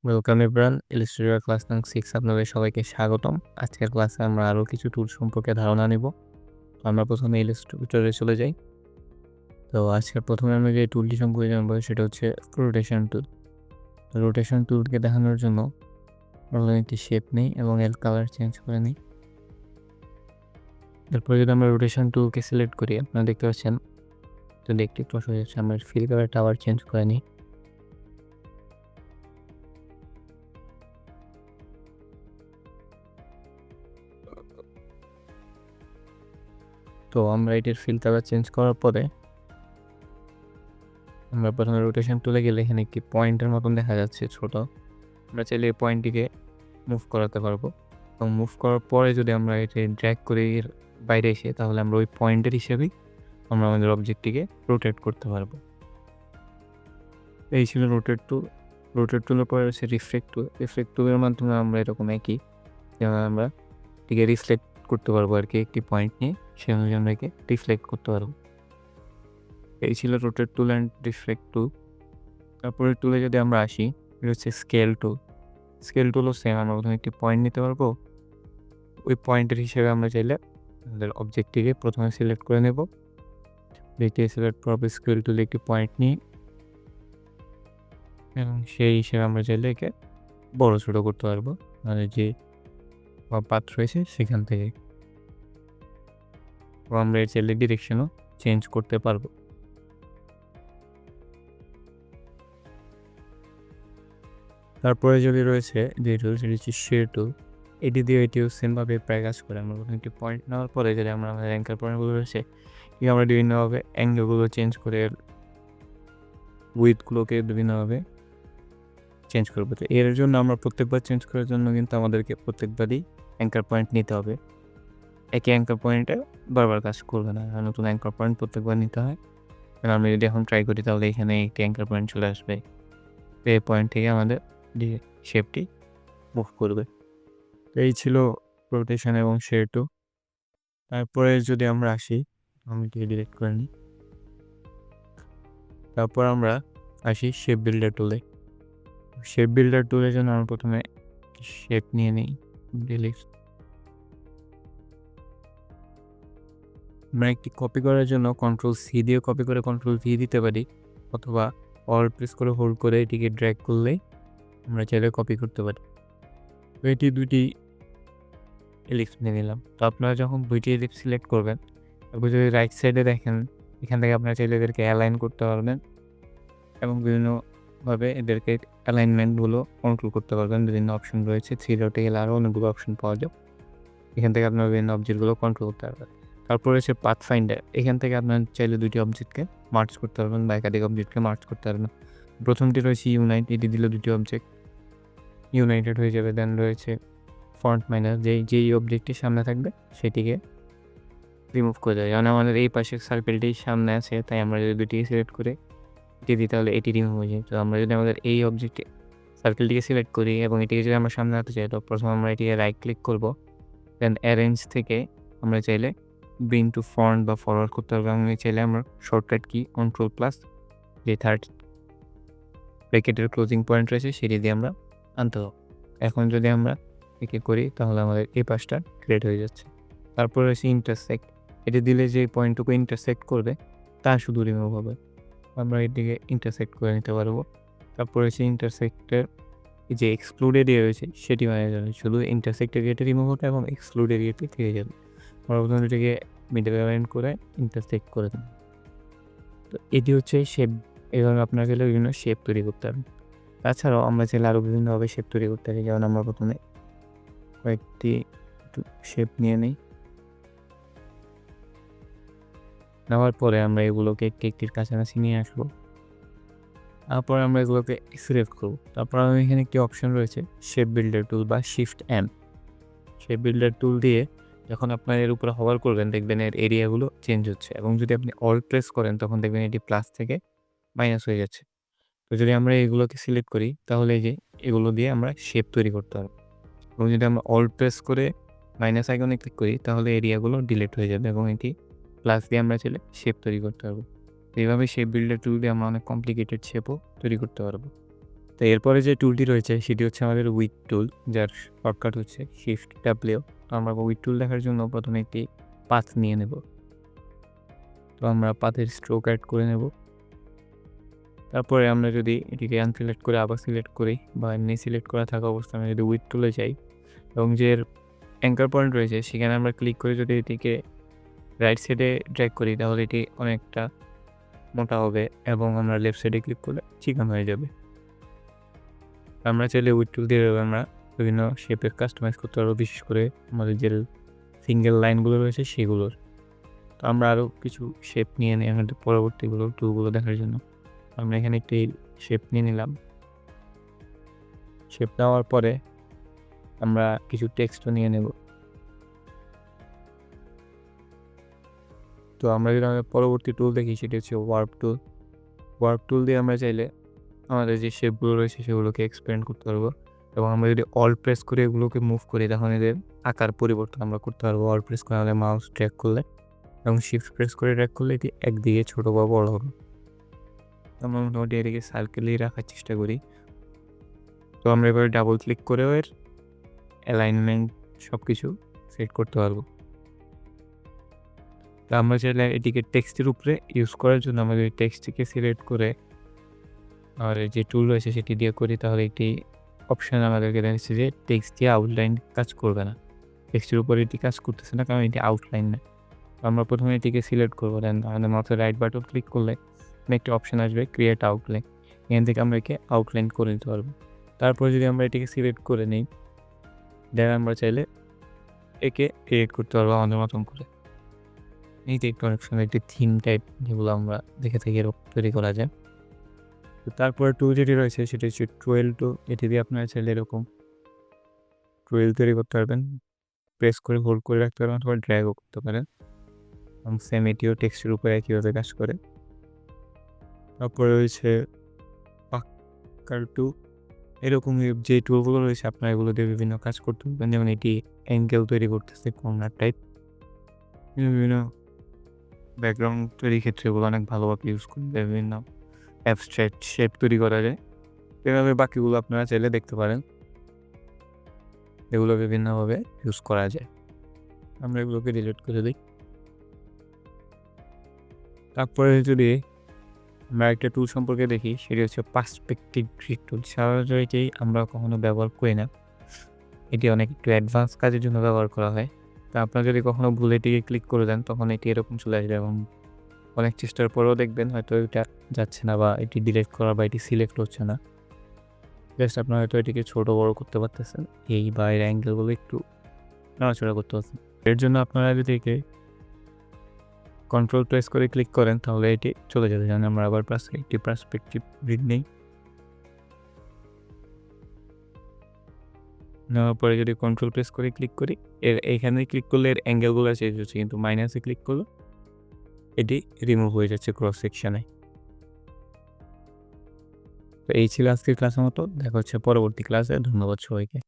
Welcome everyone, Illustrator class নং 6 আপনাদের সবাইকে স্বাগতম। আজকের ক্লাসে আমরা আরও কিছু টুল সম্পর্কে ধারণা নিব। আমরা প্রথমে ইলাস্ট্রেটরে চলে যাই। তো আজকের প্রথমে আমরা যে টুলটি সম্পর্কে জানবো সেটা হচ্ছে রোটেশন টুল। রোটেশন টুলকে দেখানোর জন্য আমরা একটি শেপ নিই এবং এর কালার চেঞ্জ করে নিই। এরপরে যদি আমরা রোটেশন টুলকে সিলেক্ট করি, আপনারা দেখতে পাচ্ছেন তো দেখতে একটু অসুবিধা হচ্ছে। আমরা ফিল কালারটা আবার চেঞ্জ করে নিই। তো আমরা এটির ফিল কালার চেঞ্জ করার পরে আমরা প্রথমে রোটেশন টুলে গেলে এখানে একটি পয়েন্টের মতন দেখা যাচ্ছে ছোট। আমরা চাইলে এই পয়েন্টটিকে মুভ করাতে পারবো এবং মুভ করার পরে যদি আমরা এটি ড্র্যাগ করে এর বাইরে এসে তাহলে আমরা ওই পয়েন্টের হিসেবেই আমরা আমাদের অবজেক্টটিকে রোটেট করতে পারবো। এই ছিল রোটেট টুল। রোটেট টুলের পরে হচ্ছে রিফ্লেক্ট টুল। রিফ্লেক্ট টুলের মাধ্যমে আমরা এরকম একই যেমন আমরা এটিকে রিফ্লেক্ট করতে পারবো আর কি, একটি পয়েন্ট নিয়ে সে অনুযায়ী আমরা একে রিফ্লেক্ট করতে পারবো। এই ছিল রোটেট টুল অ্যান্ড রিফ্লেক্ট টুল। তারপরে টুলে যদি আমরা আসি, এটা হচ্ছে স্কেল টুল। স্কেল টুলও সেম, আমরা প্রথমে একটি পয়েন্ট নিতে পারবো। ওই পয়েন্টের হিসেবে আমরা চাইলে আমাদের অবজেক্টটিকে প্রথমে সিলেক্ট করে নেব। দেখতে সিলেক্ট করবো স্কেল টুলে একটি পয়েন্ট নিয়ে এবং সেই হিসেবে আমরা চাইলে একে বড় ছোটো করতে পারবো, মানে যে পাথ রয়েছে সেখান থেকে। আমরা এর চাইলে ডিরেকশনও চেঞ্জ করতে পারবো। তারপরে যদি রয়েছে যে টুল, সেটি হচ্ছে শেয়ার টুল। এটি দিয়ে এটিও সেমভাবে প্রায় কাজ করে। আমরা প্রথমে একটি পয়েন্ট নেওয়ার পরে যদি আমরা আমাদের অ্যাঙ্কার পয়েন্টগুলো রয়েছে আমরা বিভিন্নভাবে অ্যাঙ্গেলগুলো চেঞ্জ করে উইথগুলোকে বিভিন্নভাবে চেঞ্জ করবো। তো এর জন্য আমরা প্রত্যেকবার চেঞ্জ করার জন্য কিন্তু আমাদেরকে প্রত্যেকবারই অ্যাঙ্কার পয়েন্ট নিতে হবে। একই অ্যাঙ্কার পয়েন্টে বারবার কাজ করবে না, নতুন অ্যাঙ্কার পয়েন্ট প্রত্যেকবার নিতে হয়। কারণ আমি যদি এখন ট্রাই করি তাহলে এখানে একটি অ্যাঙ্কার পয়েন্ট চলে আসবে, এই পয়েন্ট থেকে আমাদের শেপটি মুভ করবে। তো এই ছিল রোটেশন এবং শেয়ার টুল। তারপরে যদি আমরা আসি, আমি এটিকে ডিলিট করে নিই। তারপর আমরা আসি শেপ বিল্ডার টুলে। শেপ বিল্ডার টুলের জন্য আমরা প্রথমে শেপ নিয়ে নিই, ডিলিট। আমরা একটি কপি করার জন্য Ctrl+C দিয়ে কপি করে Ctrl+V দিতে পারি, অথবা অল প্রেস করে হোল্ড করে এটিকে ড্র্যাগ করলেই আমরা চাইলে কপি করতে পারি। তো এটি দুইটি এলিপস নিয়ে নিলাম। তো আপনারা যখন দুইটি এলিপস সিলেক্ট করবেন, তারপর যদি রাইট সাইডে দেখেন এখান থেকে আপনারা চাইলে এদেরকে অ্যালাইন করতে পারবেন এবং বিভিন্নভাবে এদেরকে অ্যালাইনমেন্টগুলো কন্ট্রোল করতে পারবেন। বিভিন্ন অপশন রয়েছে, 3 ডটে গেলে আরও অনেকগুলো অপশন পাওয়া যায়। এখান থেকে আপনারা বিভিন্ন অবজেক্টগুলো কন্ট্রোল করতে পারবেন। তারপর হচ্ছে পাথ ফাইন্ডার। এখান থেকে আপনার চাইলে দুটি অবজেক্টকে মার্জ করতে পারবেন বা একাধিক অবজেক্টকে মার্জ করতে পারবেন। প্রথমটি রয়েছে ইউনাইট, এটি দিলে দুটি অবজেক্ট ইউনাইটেড হয়ে যাবে। দেন রয়েছে ফন্ট মাইনার, যেই অবজেক্টটি সামনে থাকবে সেটিকে রিমুভ করে দেয়। যেমন আমাদের এই পাশের সার্কেলটি সামনে আছে, তাই আমরা যদি দুটিকে সিলেক্ট করে এটি দিই তাহলে এটি রিমুভ হয়ে যায়। তো আমরা যদি আমাদের এই অবজেক্টে সার্কেলটিকে সিলেক্ট করি এবং এটিকে যদি আমরা সামনে আনতে চাই, তো প্রথমে আমরা এটিকে রাইট ক্লিক করবো। দেন অ্যারেঞ্জ থেকে আমরা চাইলে ব্রিং টু ফ্রন্ট বা ফরওয়ার্ড করতে পারবো। আমি চাইলে আমরা শর্টকাট কি Ctrl+ যে থার্ড ব্র্যাকেটের ক্লোজিং পয়েন্ট রয়েছে সেটি দিয়ে আমরা আনতে হবে। এখন যদি আমরা একে করি তাহলে আমাদের এই পাশটা ক্রিয়েট হয়ে যাচ্ছে। তারপর রয়েছে ইন্টারসেক্ট। এটি দিলে যে পয়েন্টটুকু ইন্টারসেক্ট করবে তা শুধু রিমুভ হবে, আমরা এটিকে ইন্টারসেক্ট করে নিতে পারবো। তারপর রয়েছে ইন্টারসেক্টের যে এক্সক্লুড এরিয়া রয়েছে সেটি মানে যাবে, শুধু ইন্টারসেক্ট এরিয়াটা রিমুভ হবে এবং এক্সক্লুড এরিয়াটি থেকে যাবে। আমরা প্রথমে এটিকে মিডল অ্যালাইন করে ইন্টারসেক্ট করে দেব। তো এটি হচ্ছে শেপ। এইভাবে আপনারা চাইলে বিভিন্ন শেপ তৈরি করতে পারেন। তাছাড়াও আমরা চাইলে আরও বিভিন্নভাবে শেপ তৈরি করতে পারি। যেমন আমরা প্রথমে কয়েকটি শেপ নিয়ে নিই, নেওয়ার পরে আমরা এগুলোকে একটি একটির কাছাকাছি নিয়ে আসবো। তারপরে আমরা এগুলোকে সিলেক্ট করবো। তারপর আমাদের এখানে একটি অপশন রয়েছে শেপ বিল্ডার টুল বা Shift+M। শেপ বিল্ডার টুল দিয়ে যখন আপনার এর উপরে হভার করবেন দেখবেন এর এরিয়াগুলো চেঞ্জ হচ্ছে, এবং যদি আপনি অল প্রেস করেন তখন দেখবেন এটি প্লাস থেকে মাইনাস হয়ে যাচ্ছে। তো যদি আমরা এগুলোকে সিলেক্ট করি তাহলে এই যে এগুলো দিয়ে আমরা শেপ তৈরি করতে পারবো, এবং যদি আমরা অল প্রেস করে মাইনাস আইকনে ক্লিক করি তাহলে এরিয়াগুলো ডিলিট হয়ে যাবে এবং এটি প্লাস দিয়ে আমরা চাইলে শেপ তৈরি করতে পারবো। তো এইভাবে শেপ বিল্ডার টুল দিয়ে আমরা অনেক কমপ্লিকেটেড শেপও তৈরি করতে পারবো। তো এরপরে যে টুলটি রয়েছে সেটি হচ্ছে আমাদের উইড টুল, যার শর্টকাট হচ্ছে শিফট ডাব্লিউ। তো আমরা উইড টুল দেখার জন্য প্রথমে একটি পাথ নিয়ে নেব। তো আমরা পাথের স্ট্রোক অ্যাড করে নেব। তারপরে আমরা যদি এটিকে আনসিলেক্ট করে আবার সিলেক্ট করি বা এমনি সিলেক্ট করা থাকা অবস্থায় আমরা যদি উইড টুলে যাই এবং যে অ্যাঙ্কার পয়েন্ট রয়েছে সেখানে আমরা ক্লিক করে যদি এটিকে রাইট সাইডে ড্র্যাগ করি তাহলে এটি অনেকটা মোটা হবে এবং আমরা লেফট সাইডে ক্লিক করলে চিকন হয়ে যাবে। আমরা চাইলে উইড টুল দিয়ে আমরা বিভিন্ন শেপের কাস্টমাইজ করতে পারবো, বিশেষ করে আমাদের যে সিঙ্গেল লাইনগুলো রয়েছে সেগুলোর। তো আমরা আরও কিছু শেপ নিয়ে নিই আমাদের পরবর্তীগুলো টুলগুলো দেখার জন্য। আমরা এখানে একটি শেপ নিয়ে নিলাম। শেপ নেওয়ার পরে আমরা কিছু টেক্সটও নিয়ে নেব। তো আমরা যদি আমাদের পরবর্তী টুল দেখি সেটি হচ্ছে ওয়ার্প টুল। ওয়ার্প টুল দিয়ে আমরা চাইলে আমাদের যে শেপগুলো রয়েছে সেগুলোকে এক্সপ্যান্ড করতে পারবো এবং আমরা যদি অল প্রেস করে এগুলোকে মুভ করি তখন এদের আকার পরিবর্তন আমরা করতে পারবো। অল প্রেস করে আমাদের মাউস ড্র্যাগ করলে এবং শিফট প্রেস করে ড্র্যাগ করলে এটি একদিকে ছোটো বা বড় হবে। আমরা মোটামুটি এটিকে সার্কেলেই রাখার চেষ্টা করি। তো আমরা এবার ডাবল ক্লিক করেও এর অ্যালাইনমেন্ট সব কিছু সেট করতে পারবো। তো আমরা চাইলে এটিকে টেক্সটের উপরে ইউজ করার জন্য আমরা যদি টেক্সটটিকে সিলেক্ট করে আর যে টুল রয়েছে সেটি দিয়ে করি তাহলে একটি অপশান আমাদেরকে দেখছে যে টেক্সট দিয়ে আউটলাইন কাজ করবে না। টেক্সটের উপরে এটি কাজ করতেছে না কারণ এটি আউটলাইন না। তো আমরা প্রথমে এটিকে সিলেক্ট করবো, দেন আমাদের মাথায় রাইট বাটন ক্লিক করলে একটি অপশান আসবে ক্রিয়েট আউটলাইন। এখান থেকে আমরা একে আউটলাইন করে নিতে পারবো। তারপরে যদি আমরা এটিকে সিলেক্ট করে নিই দেন আমরা চাইলে একে ক্রিয়েট করতে পারবো আমাদের মতন করে। এই যে একটু অনেক সময় একটি থিম টাইপ যেগুলো আমরা দেখে থেকে এরকম তৈরি করা যায়। তো তারপরে টুল যেটি রয়েছে সেটি হচ্ছে টুয়েল টুল। এটি দিয়ে আপনারা চাইলে এরকম টুয়েল তৈরি করতে পারবেন, প্রেস করে হোল্ড করে রাখতে পারবেন অথবা ড্র্যাগও করতে পারেন এবং সেম এটিও টেক্সটের উপরে একইভাবে কাজ করে। তারপরে রয়েছে পাক্কার টুল। এরকম যে টুলগুলো রয়েছে আপনারা এগুলো দিয়ে বিভিন্ন কাজ করতে পারবেন, যেমন এটি অ্যাঙ্গেল তৈরি করতেছে কর্নার টাইপ, বিভিন্ন ব্যাকগ্রাউন্ড তৈরির ক্ষেত্রে এগুলো অনেক ভালোভাবে ইউজ করবে। বিভিন্ন অ্যাবস্ট্রাক্ট শেপ তৈরি করা যায়। এভাবে বাকিগুলো আপনারা চাইলে দেখতে পারেন, এগুলো বিভিন্নভাবে ইউজ করা যায়। আমরা এগুলোকে ডিলিট করে দিই। তারপরে যদি আমরা একটা টুল সম্পর্কে দেখি সেটি হচ্ছে পার্সপেক্টিভ গ্রিড টুল। সাধারণতই আমরা কখনো ব্যবহার করি না, এটি অনেক একটু অ্যাডভান্স কাজের জন্য ব্যবহার করা হয়। তো আপনারা যদি কখনো ভুলে এটিকে ক্লিক করে দেন তখন এটি এরকম চলে আসবে এবং অনেক চেষ্টার পরেও দেখবেন হয়তো এটা যাচ্ছে না বা এটি ডিলিট করা বা এটি সিলেক্ট হচ্ছে না। জাস্ট আপনারা হয়তো এটিকে ছোটো বড়ো করতে পারতেছেন, এই বা এর অ্যাঙ্গেলগুলো একটু নড়াচড়া করতে পারছেন। এর জন্য আপনারা যদি একে কন্ট্রোল প্রেস করে ক্লিক করেন তাহলে এটি চলে যাবে। যেমন আমরা আবার একটি পার্সপেক্টিভ গ্রিড নেই, নেওয়ার পরে যদি কন্ট্রোল প্রেস করে ক্লিক করি এখানে ক্লিক করলে এর অ্যাঙ্গেলগুলো চেঞ্জ হচ্ছে, কিন্তু মাইনাসে ক্লিক করলে এটি রিমুভ হয়ে যাচ্ছে ক্রস সেকশানে। তো এই ছিল আজকের ক্লাসের মতো। দেখা হচ্ছে পরবর্তী ক্লাসে। ধন্যবাদ সবাইকে।